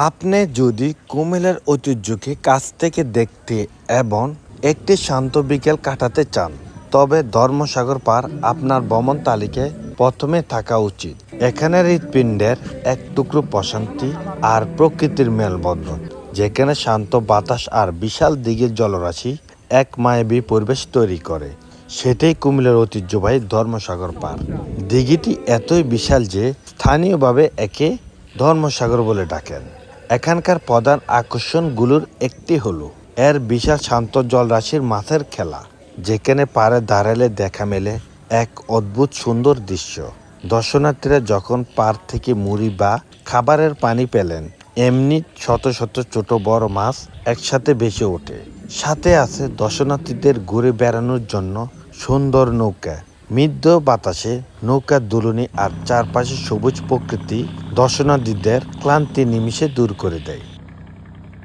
আপনি যদি কুমিল্লার ঐতিহ্যকে কাছ থেকে দেখতে এবং একটি শান্ত বিকেল কাটাতে চান, তবে ধর্মসাগর পার আপনার ভ্রমণ তালিকায় প্রথমে থাকা উচিত। এখানে হৃৎপিণ্ডের এক টুকরো প্রশান্তি আর প্রকৃতির মেলবন্ধন, যেখানে শান্ত বাতাস আর বিশাল দিঘির জলরাশি এক মায়াবী পরিবেশ তৈরি করে। সেটাই কুমিল্লার ঐতিহ্যবাহী ধর্মসাগর পার। দিঘিটি এতই বিশাল যে স্থানীয়ভাবে একে ধর্মসাগর বলে ডাকেন। এখানকার প্রধান আকর্ষণগুলোর একটি হলো এর বিশাল শান্ত জলরাশির মাছের খেলা, যেখানে পাড়ে দাঁড়ালে দেখা মেলে এক অদ্ভুত সুন্দর দৃশ্য। দর্শনার্থীরা যখন পাড় থেকে মুড়ি বা খাবারের পানি পেলেন, এমনি শত শত ছোট বড় মাছ একসাথে ভেসে ওঠে। সাথে আছে দর্শনার্থীদের ঘুরে বেড়ানোর জন্য সুন্দর নৌকা। মৃদু বাতাসে নৌকার দুলুনি আর চারপাশে সবুজ প্রকৃতি দর্শনার্থীদের ক্লান্তি নিমিষে দূর করে দেয়।